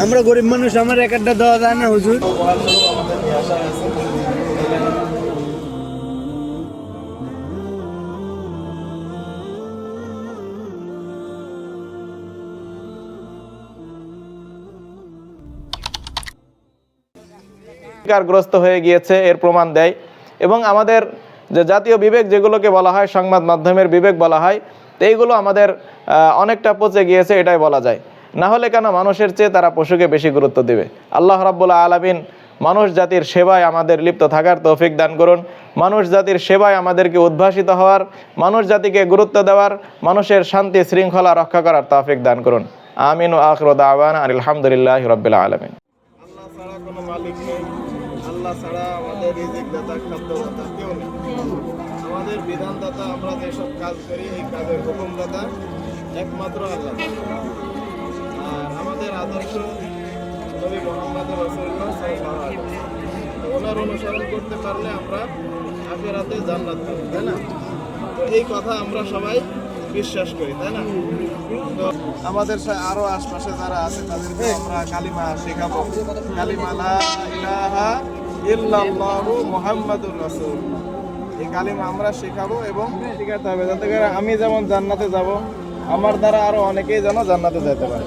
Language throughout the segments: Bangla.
আমরা গরিব মানুষ, আমার এক একটা দেওয়া যায় না হুজুর। গ্রস্ত হয়ে গিয়েছে এর প্রমাণ দেয়। এবং আমাদের যে জাতীয় বিবেক যেগুলোকে বলা হয়, সংবাদ মাধ্যমের বিবেক বলা হয়, তো এইগুলো আমাদের অনেকটা পচে গিয়েছে এটাই বলা যায়। না হলে কেন মানুষের চেয়ে তারা পশুকে বেশি গুরুত্ব দেবে। আল্লাহ রাব্বুল আলামিন মানুষ জাতির সেবায় আমাদের লিপ্ত থাকার তৌফিক দান করুন। মানুষ জাতির সেবায় আমাদেরকে উদ্ভাসিত হওয়ার, মানুষ জাতিকে গুরুত্ব দেওয়ার, মানুষের শান্তি শৃঙ্খলা রক্ষা করার তৌফিক দান করুন। আমিন ওয়া আখিরু দাওয়ানা আলহামদুলিল্লাহি রাব্বিল আলামিন। আল্লাহ ছাড়া কোনো মালিক নেই, আল্লাহ ছাড়া আমাদের রিজিক দাতা, খাদ্যদাতা কেউ নেই। আমাদের বিধানদাতা, আমরা যেসব কাজ করি এই কাজের হুকুমদাতা একমাত্র আল্লাহ। আর আমাদের আদর্শ নবী মুহাম্মদ রাসূলুল্লাহ সাল্লাল্লাহু আলাইহি ওয়াসাল্লাম। ওনার অনুসরণ করতে পারলে আমরা আখিরাতে জান্নাত পাবো, তাই না? তো এই কথা আমরা সবাই বিশ্বাস করি, তাই না? তো আমাদের আরো আশপাশে যারা আছে তাদেরকে আমরা কালিমা শেখাবো। কালিমা লা ইলাহা ইল্লাল্লাহু মুহাম্মাদুর রাসূলুল্লাহ, এই কালিমা আমরা শেখাবো এবং শেখাতে হবে, যাতে করে আমি যেমন জান্নাতে যাব, আমার দ্বারা আরো অনেকেই যেন জান্নাতে যেতে পারে।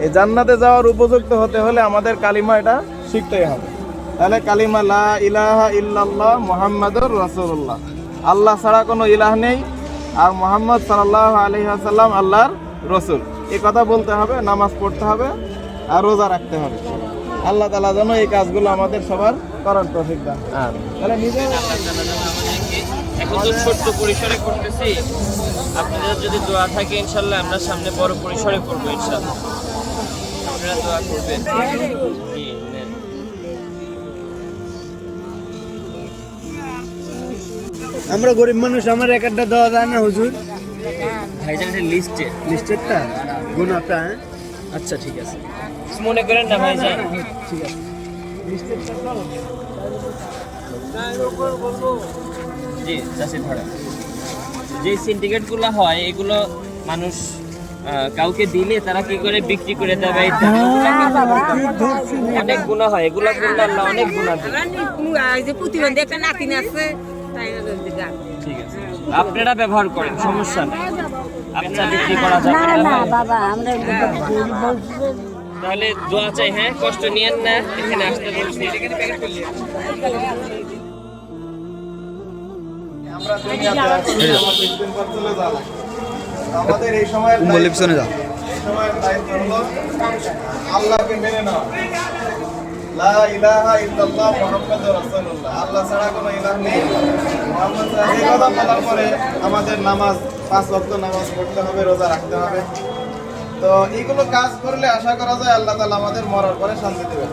এই জান্নাতে যাওয়ার উপযুক্ত হতে হলে আমাদের কালিমা এটা শিখতেই হবে। তাহলে কালিমা লা ইলাহা ইল্লাল্লাহ মুহাম্মাদুর রাসূলুল্লাহ, আল্লাহ ছাড়া কোনো ইলাহ নেই আর মুহাম্মদ সাল্লাল্লাহু আলাইহি ওয়াসাল্লাম আল্লাহর রসুল, এই কথা বলতে হবে, নামাজ পড়তে হবে আর রোজা রাখতে হবে। আল্লাহ তাআলা যেন এই কাজগুলো আমাদের সবার করার তৌফিক দান করেন। তাহলে নিজে এখন তো ছোট্ট পরিসরে করতেছি, আপনাদের যদি দোয়া থাকে ইনশাল্লাহ আমরা সামনে বড় পরিসরে করবো ইনশাল্লাহ। আপনারা দোয়া করবেন। আমরা গরিব মানুষ, আমার এক একটা দেওয়া যায় না হুজুর। ভাইজান এটা লিস্টেরটা গুণাটা, হ্যাঁ আচ্ছা ঠিক আছে, মনে করেন না ভাইজান। ঠিক আছে। জি চাষি ধরা যে সিন্ডিকেটগুলো হয় এগুলো মানুষ কাউকে দিলে তারা কি করে বিক্রি করে দেয় ভাই, অনেক গুনাহ হয়, এগুলো করলে আল্লাহ অনেক গুনাহ দেয়। প্রতিবন্ধী একটা নাতিন আছে, ঠিক আছে, আপনারা ব্যবহার করেন, সমস্যা নেই। আচ্ছা বিক্রি করা যাবে না বাবা, আমরা তাহলে দোয়া চাই, হ্যাঁ কষ্ট নিয়েন না, এখানে আসতে বলছি। আমরা দুনিয়াতে আছি, আমাদের দিন পর চলে যাবো। আমাদের এই সময়ের দায়িত্ব হলো আল্লাহকে মেনে নেওয়া। লা ইলাহা ইল্লাল্লাহ মুহাম্মাদুর রাসূলুল্লাহ, আল্লাহ ছাড়া কোনো ইলাহ নেই। মুহাম্মদ ছাড়া, এই কথা বলার পরে আমাদের নামাজ, 5 ওয়াক্ত নামাজ পড়তে হবে, রোজা রাখতে হবে। তো এইগুলো কাজ করলে আশা করা যায় আল্লাহ তাআলা আমাদের মরার পরে শান্তি দেবেন,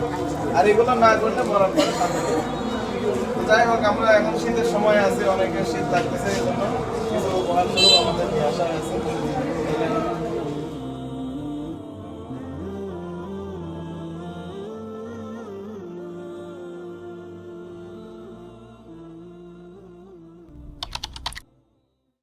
আর এগুলো না করলে মরার পরে শান্তি দেবেন। তো যাই হোক, আমরা এখন শীতের সময় আছি, অনেকের শীত লাগতেছে, এই জন্য কিছু উপহার স্বরূপ আমাদের নিয়ে আসা হয়েছে।